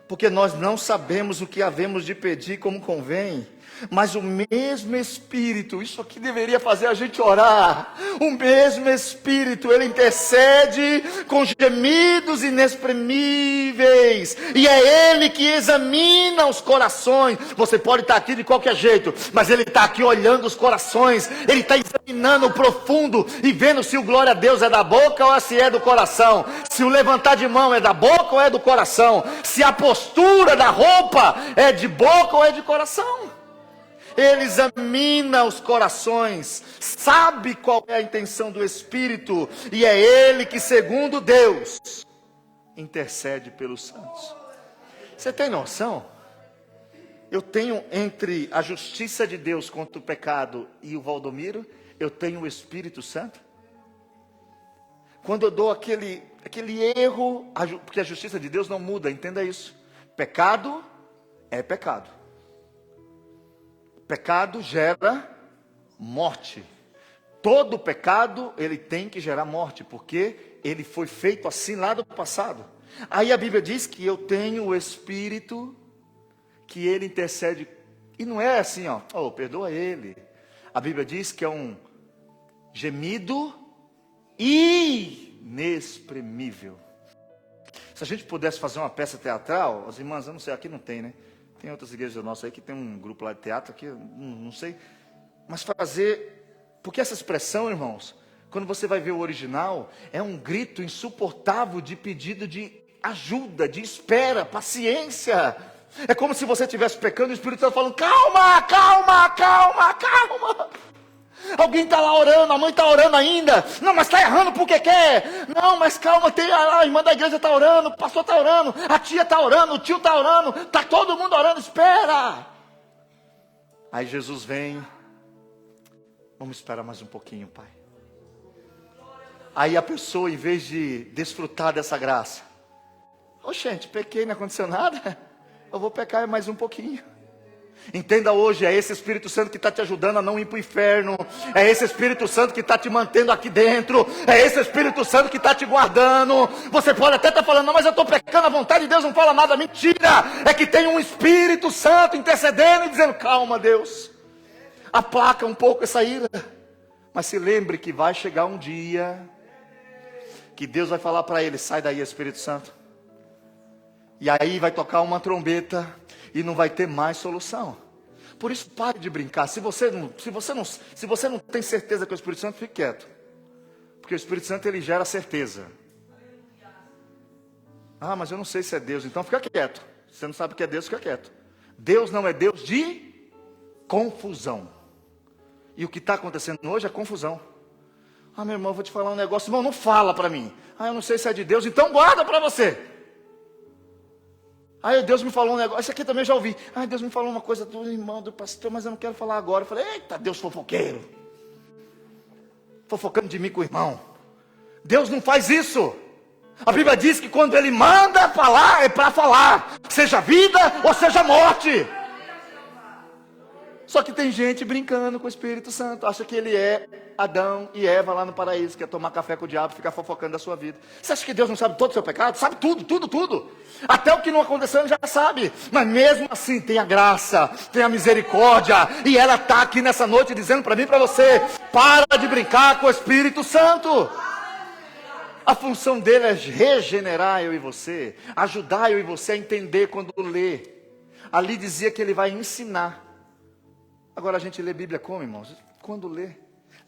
porque nós não sabemos o que havemos de pedir como convém. Mas o mesmo Espírito, isso aqui deveria fazer a gente orar. O mesmo Espírito, Ele intercede com gemidos inexprimíveis. E é Ele que examina os corações. Você pode estar aqui de qualquer jeito, mas Ele está aqui olhando os corações. Ele está examinando o profundo e vendo se o glória a Deus é da boca ou se é do coração. Se o levantar de mão é da boca ou é do coração. Se a postura da roupa é de boca ou é de coração. Ele examina os corações, sabe qual é a intenção do Espírito, e é Ele que, segundo Deus, intercede pelos santos. Você tem noção? Eu tenho entre a justiça de Deus contra o pecado e o Valdomiro, eu tenho o Espírito Santo. Quando eu dou aquele erro, porque a justiça de Deus não muda, entenda isso. Pecado é pecado. Pecado gera morte. Todo pecado, ele tem que gerar morte, porque ele foi feito assim lá do passado. Aí a Bíblia diz que eu tenho o Espírito, que ele intercede. E não é assim, perdoa ele. A Bíblia diz que é um gemido inexprimível. Se a gente pudesse fazer uma peça teatral, as irmãs, eu não sei, aqui não tem, né? Tem outras igrejas nossas aí que tem um grupo lá de teatro, aqui não sei. Mas fazer, porque essa expressão, irmãos, quando você vai ver o original, é um grito insuportável de pedido de ajuda, de espera, paciência. É como se você estivesse pecando e o Espírito Santo falando, calma, calma, calma, calma. Alguém está lá orando, a mãe está orando ainda. Não, mas está errando porque quer. Não, mas calma, a irmã da igreja está orando, o pastor está orando, a tia está orando, o tio está orando, está todo mundo orando, espera. Aí Jesus vem, vamos esperar mais um pouquinho, Pai. Aí a pessoa, em vez de desfrutar dessa graça, gente, pequei, não aconteceu nada, eu vou pecar mais um pouquinho. Entenda hoje, é esse Espírito Santo que está te ajudando a não ir para o inferno. É esse Espírito Santo que está te mantendo aqui dentro. É esse Espírito Santo que está te guardando. Você pode até estar falando, não, mas eu estou pecando, a vontade de Deus não fala nada. Mentira, é que tem um Espírito Santo intercedendo e dizendo, calma Deus, aplaca um pouco essa ira. Mas se lembre que vai chegar um dia que Deus vai falar para ele, sai daí Espírito Santo. E aí vai tocar uma trombeta e não vai ter mais solução. Por isso, pare de brincar. Se você não tem certeza que é o Espírito Santo, fique quieto. Porque o Espírito Santo, ele gera certeza. Ah, mas eu não sei se é Deus. Então fica quieto. Se você não sabe o que é Deus, fica quieto. Deus não é Deus de confusão. E o que está acontecendo hoje é confusão. Ah, meu irmão, eu vou te falar um negócio. Irmão, não fala para mim. Ah, eu não sei se é de Deus. Então guarda para você. Aí Deus me falou um negócio, isso aqui também eu já ouvi. Ah, Deus me falou uma coisa do irmão, do pastor, mas eu não quero falar agora. Eu falei, eita, Deus fofoqueiro. Fofocando de mim com o irmão. Deus não faz isso. A Bíblia diz que quando Ele manda falar, é para falar. Seja vida ou seja morte. Só que tem gente brincando com o Espírito Santo, acha que ele é Adão e Eva lá no paraíso, quer tomar café com o diabo, ficar fofocando da sua vida. Você acha que Deus não sabe todo o seu pecado? Sabe tudo, tudo, tudo. Até o que não aconteceu ele já sabe. Mas mesmo assim tem a graça, tem a misericórdia. E ela está aqui nessa noite dizendo para mim e para você: para de brincar com o Espírito Santo. A função dele é regenerar eu e você, ajudar eu e você a entender quando lê. Ali dizia que ele vai ensinar. Agora a gente lê Bíblia como, irmãos? Quando lê.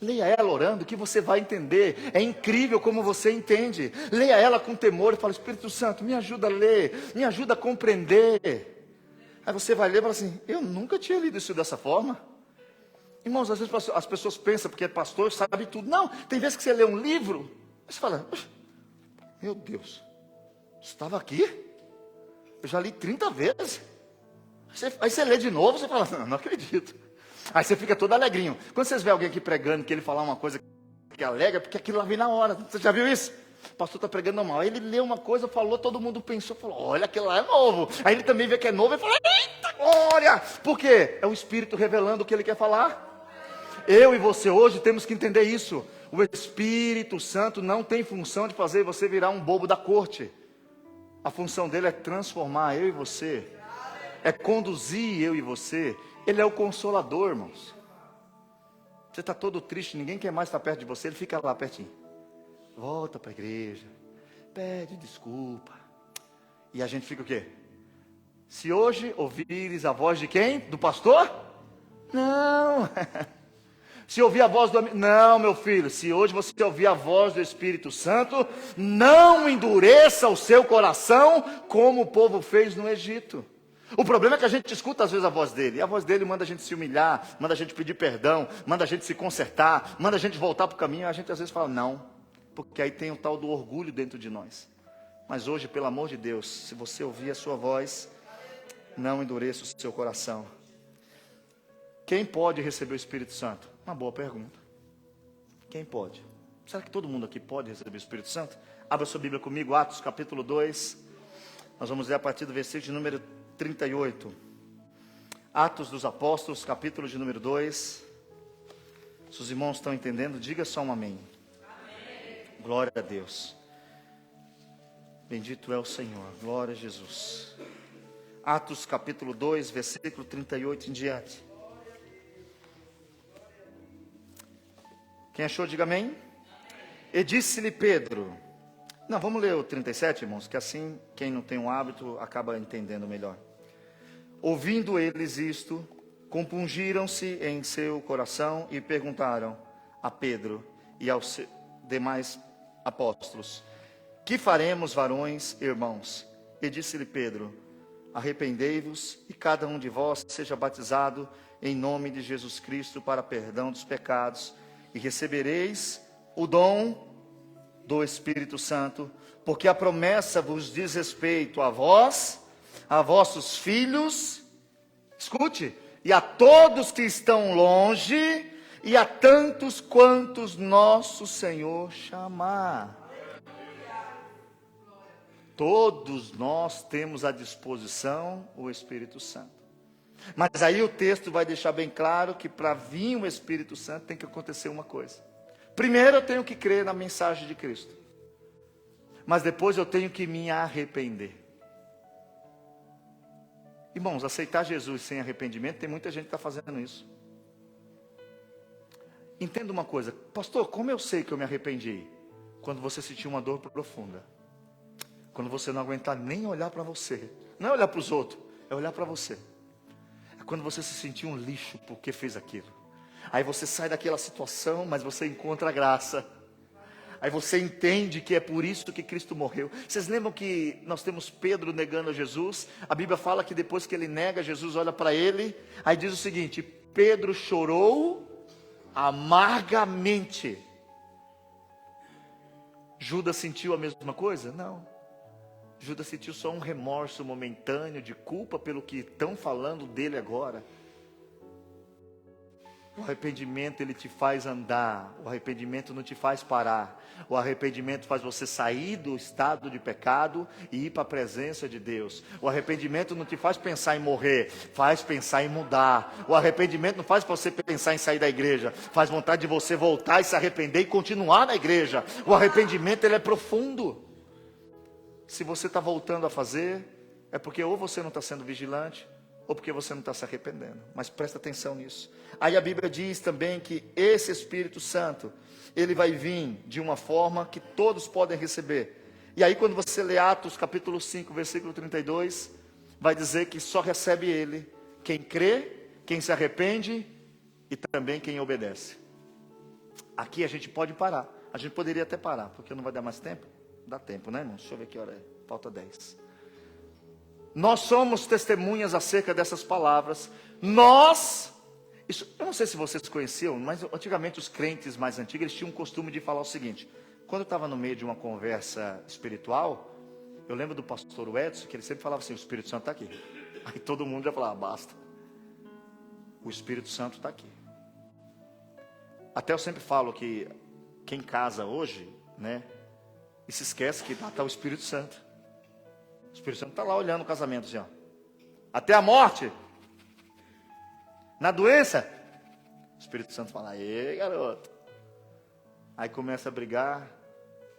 Leia ela orando, que você vai entender. É incrível como você entende. Leia ela com temor e fala: Espírito Santo, me ajuda a ler, me ajuda a compreender. Aí você vai ler e fala assim: eu nunca tinha lido isso dessa forma. Irmãos, às vezes as pessoas pensam, porque é pastor, sabe tudo. Não, tem vezes que você lê um livro, você fala: meu Deus, estava aqui? Eu já li 30 vezes. Aí você lê de novo, você fala: não acredito. Aí você fica todo alegrinho. Quando vocês veem alguém aqui pregando, que ele falar uma coisa que alegra, porque aquilo lá vem na hora. Você já viu isso? O pastor está pregando normal. Aí ele leu uma coisa, falou, todo mundo pensou, falou: olha, aquilo lá é novo. Aí ele também vê que é novo e fala: eita glória! Por quê? É o Espírito revelando o que ele quer falar. Eu e você hoje temos que entender isso. O Espírito Santo não tem função de fazer você virar um bobo da corte. A função dele é transformar eu e você. É conduzir eu e você. Ele é o consolador, irmãos. Você está todo triste, ninguém quer mais estar perto de você, ele fica lá pertinho. Volta para a igreja, pede desculpa. E a gente fica o quê? Se hoje ouvires a voz de quem? Do pastor? Não. Se ouvir a voz do amigo? Não, meu filho. Se hoje você ouvir a voz do Espírito Santo, não endureça o seu coração como o povo fez no Egito. O problema é que a gente escuta às vezes a voz dele. E a voz dele manda a gente se humilhar, manda a gente pedir perdão, manda a gente se consertar, manda a gente voltar para o caminho. E a gente às vezes fala não, porque aí tem o tal do orgulho dentro de nós. Mas hoje, pelo amor de Deus, se você ouvir a sua voz, não endureça o seu coração. Quem pode receber o Espírito Santo? Uma boa pergunta. Quem pode? Será que todo mundo aqui pode receber o Espírito Santo? Abra sua Bíblia comigo, Atos capítulo 2. Nós vamos ler a partir do versículo de número 38. Atos dos Apóstolos, capítulo de número 2. Se os irmãos estão entendendo, diga só um amém. Amém. Glória a Deus. Bendito é o Senhor. Glória a Jesus. Atos capítulo 2, versículo 38 em diante. Quem achou, diga amém. E disse-lhe Pedro. Não, vamos ler o 37, irmãos, que assim quem não tem um hábito acaba entendendo melhor. Ouvindo eles isto, compungiram-se em seu coração e perguntaram a Pedro e aos demais apóstolos: que faremos, varões, irmãos? E disse-lhe Pedro: arrependei-vos e cada um de vós seja batizado em nome de Jesus Cristo para perdão dos pecados, e recebereis o dom do Espírito Santo, porque a promessa vos diz respeito a vós, a vossos filhos, escute, e a todos que estão longe, e a tantos quantos nosso Senhor chamar. Todos nós temos à disposição o Espírito Santo. Mas aí o texto vai deixar bem claro que para vir o Espírito Santo tem que acontecer uma coisa. Primeiro eu tenho que crer na mensagem de Cristo. Mas depois eu tenho que me arrepender. Irmãos, aceitar Jesus sem arrependimento, tem muita gente que está fazendo isso. Entenda uma coisa: pastor, como eu sei que eu me arrependi? Quando você sentir uma dor profunda. Quando você não aguentar nem olhar para você. Não é olhar para os outros, é olhar para você. É quando você se sentir um lixo porque fez aquilo. Aí você sai daquela situação, mas você encontra a graça. Aí você entende que é por isso que Cristo morreu. Vocês lembram que nós temos Pedro negando a Jesus? A Bíblia fala que depois que ele nega, Jesus olha para ele. Aí diz o seguinte: Pedro chorou amargamente. Judas sentiu a mesma coisa? Não. Judas sentiu só um remorso momentâneo de culpa pelo que estão falando dele agora. O arrependimento, ele te faz andar. O arrependimento não te faz parar. O arrependimento faz você sair do estado de pecado e ir para a presença de Deus. O arrependimento não te faz pensar em morrer, faz pensar em mudar. O arrependimento não faz você pensar em sair da igreja, faz vontade de você voltar e se arrepender e continuar na igreja. O arrependimento, ele é profundo. Se você está voltando a fazer, é porque ou você não está sendo vigilante, ou porque você não está se arrependendo. Mas presta atenção nisso. Aí a Bíblia diz também que esse Espírito Santo, ele vai vir de uma forma que todos podem receber. E aí quando você lê Atos capítulo 5, versículo 32, vai dizer que só recebe ele quem crê, quem se arrepende e também quem obedece. Aqui a gente pode parar. A gente poderia até parar, porque não vai dar mais tempo. Dá tempo, né, irmão? Deixa eu ver que hora é. Falta 10. Nós somos testemunhas acerca dessas palavras. Eu não sei se vocês conheciam, mas antigamente os crentes mais antigos, eles tinham um costume de falar o seguinte. Quando eu estava no meio de uma conversa espiritual, eu lembro do pastor Edson, que ele sempre falava assim, o Espírito Santo está aqui. Aí todo mundo já falava, basta. O Espírito Santo está aqui. Até eu sempre falo que quem casa hoje, né, e se esquece que lá está o Espírito Santo. O Espírito Santo está lá olhando o casamento assim, ó. Até a morte. Na doença. O Espírito Santo fala, ei garoto. Aí começa a brigar.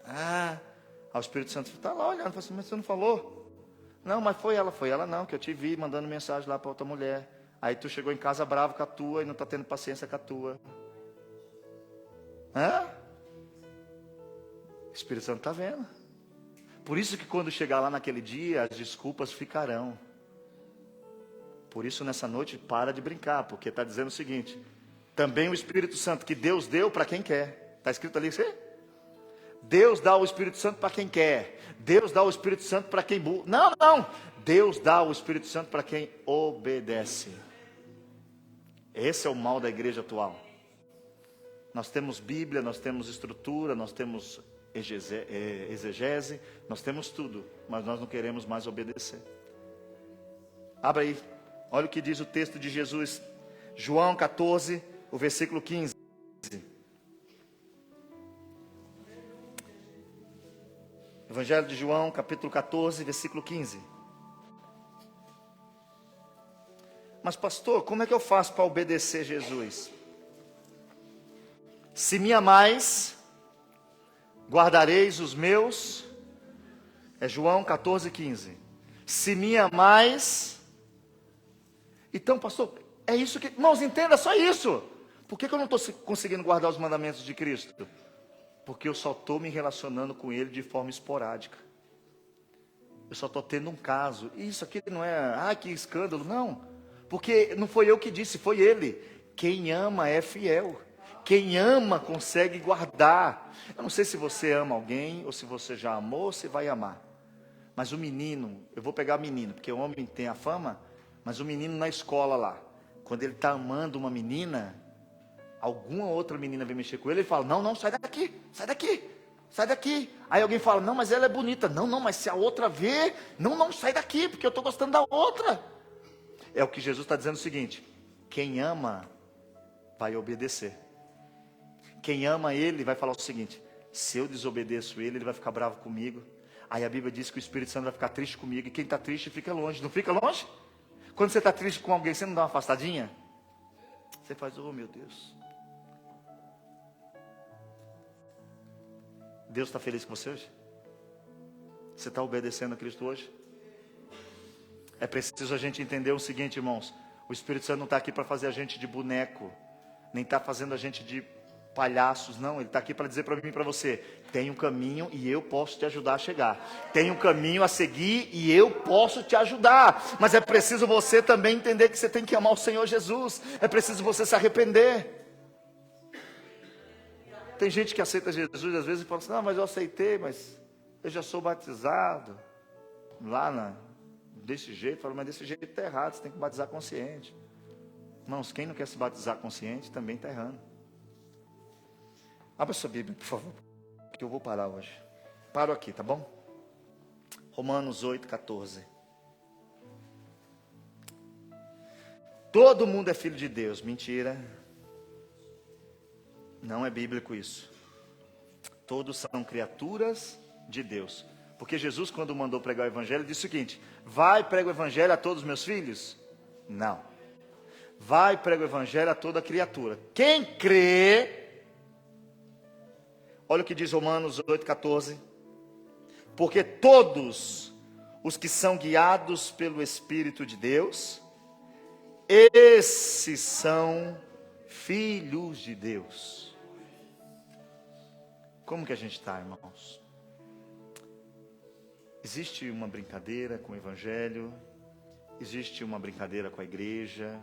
Aí o Espírito Santo está lá olhando. Fala assim, mas você não falou? Não, mas foi ela não. Que eu te vi mandando mensagem lá para outra mulher. Aí tu chegou em casa bravo com a tua e não está tendo paciência com a tua. O Espírito Santo está vendo. Por isso que quando chegar lá naquele dia, as desculpas ficarão. Por isso nessa noite, para de brincar, porque está dizendo o seguinte, também o Espírito Santo que Deus deu para quem quer. Está escrito ali, você? Deus dá o Espírito Santo para quem quer. Deus dá o Espírito Santo para quem... Não. Deus dá o Espírito Santo para quem obedece. Esse é o mal da igreja atual. Nós temos Bíblia, nós temos estrutura, nós temos exegese, nós temos tudo, mas nós não queremos mais obedecer. Abra aí, olha o que diz o texto de Jesus, João 14, o versículo 15. Evangelho de João, capítulo 14, versículo 15. Mas pastor, como é que eu faço para obedecer Jesus? Se me amais, guardareis os meus, é João 14, 15. Se me amais, então pastor, é isso que, irmãos, entenda só isso. Por que eu não estou conseguindo guardar os mandamentos de Cristo? Porque eu só estou me relacionando com Ele de forma esporádica. Eu só estou tendo um caso, isso aqui não é, que escândalo, não. Porque não foi eu que disse, foi Ele. Quem ama é fiel. Quem ama consegue guardar. Eu não sei se você ama alguém, ou se você já amou, ou se vai amar. Mas o menino, eu vou pegar menino, porque o homem tem a fama, mas o menino na escola lá, quando ele está amando uma menina, alguma outra menina vem mexer com ele, ele fala, não, sai daqui, sai daqui, sai daqui. Aí alguém fala, não, mas ela é bonita. Não, mas se a outra vê, não, sai daqui, porque eu estou gostando da outra. É o que Jesus está dizendo o seguinte, quem ama, vai obedecer. Quem ama Ele vai falar o seguinte, se eu desobedeço Ele, Ele vai ficar bravo comigo. Aí a Bíblia diz que o Espírito Santo vai ficar triste comigo. E quem está triste fica longe, não fica longe? Quando você está triste com alguém, você não dá uma afastadinha? Você faz, oh meu Deus. Deus está feliz com você hoje? Você está obedecendo a Cristo hoje? É preciso a gente entender o seguinte, irmãos. O Espírito Santo não está aqui para fazer a gente de boneco. Nem está fazendo a gente de palhaços, não. Ele está aqui para dizer para mim e para você, tem um caminho e eu posso te ajudar a chegar. Tem um caminho a seguir e eu posso te ajudar. Mas é preciso você também entender que você tem que amar o Senhor Jesus. É preciso você se arrepender. Tem gente que aceita Jesus às vezes e fala assim, não, mas eu aceitei, mas eu já sou batizado. Desse jeito, fala, mas desse jeito está errado, você tem que batizar consciente. Irmãos, quem não quer se batizar consciente também está errando. Abra sua Bíblia, por favor, que eu vou parar hoje. Paro aqui, tá bom? Romanos 8, 14. Todo mundo é filho de Deus. Mentira. Não é bíblico isso. Todos são criaturas de Deus. Porque Jesus, quando mandou pregar o evangelho, disse o seguinte: vai, prega o evangelho a todos os meus filhos? Não. Vai, prega o evangelho a toda criatura. Quem crê, olha o que diz Romanos 8,14. Porque todos os que são guiados pelo Espírito de Deus, esses são filhos de Deus. Como que a gente está, irmãos? Existe uma brincadeira com o evangelho, existe uma brincadeira com a igreja,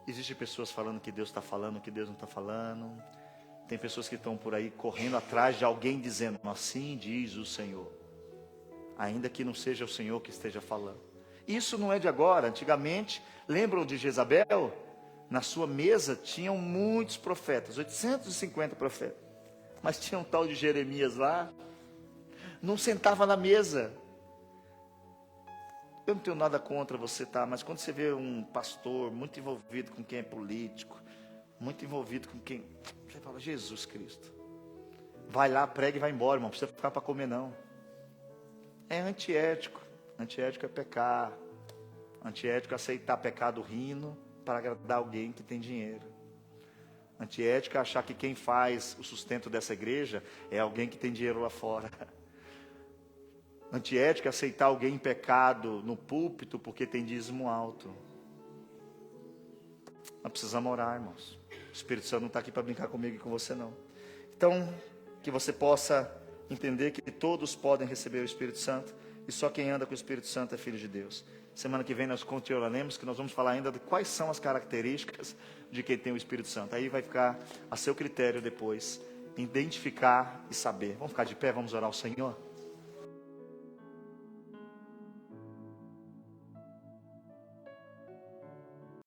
existe pessoas falando que Deus está falando, que Deus não está falando. Tem pessoas que estão por aí correndo atrás de alguém dizendo, assim diz o Senhor, ainda que não seja o Senhor que esteja falando. Isso não é de agora. Antigamente, lembram de Jezabel? Na sua mesa tinham muitos profetas, 850 profetas, mas tinha um tal de Jeremias lá, não sentava na mesa. Eu não tenho nada contra você, tá? Mas quando você vê um pastor muito envolvido com quem é político, muito envolvido com quem... Você fala, Jesus Cristo. Vai lá, prega e vai embora, irmão. Não precisa ficar para comer, não. É antiético. Antiético é pecar. Antiético é aceitar pecado rindo para agradar alguém que tem dinheiro. Antiético é achar que quem faz o sustento dessa igreja é alguém que tem dinheiro lá fora. Antiético é aceitar alguém em pecado no púlpito porque tem dízimo alto. Nós precisamos orar, irmãos. O Espírito Santo não está aqui para brincar comigo e com você, não. Então, que você possa entender que todos podem receber o Espírito Santo e só quem anda com o Espírito Santo é filho de Deus. Semana que vem nós continuaremos, que nós vamos falar ainda de quais são as características de quem tem o Espírito Santo. Aí vai ficar a seu critério depois, identificar e saber. Vamos ficar de pé, vamos orar ao Senhor.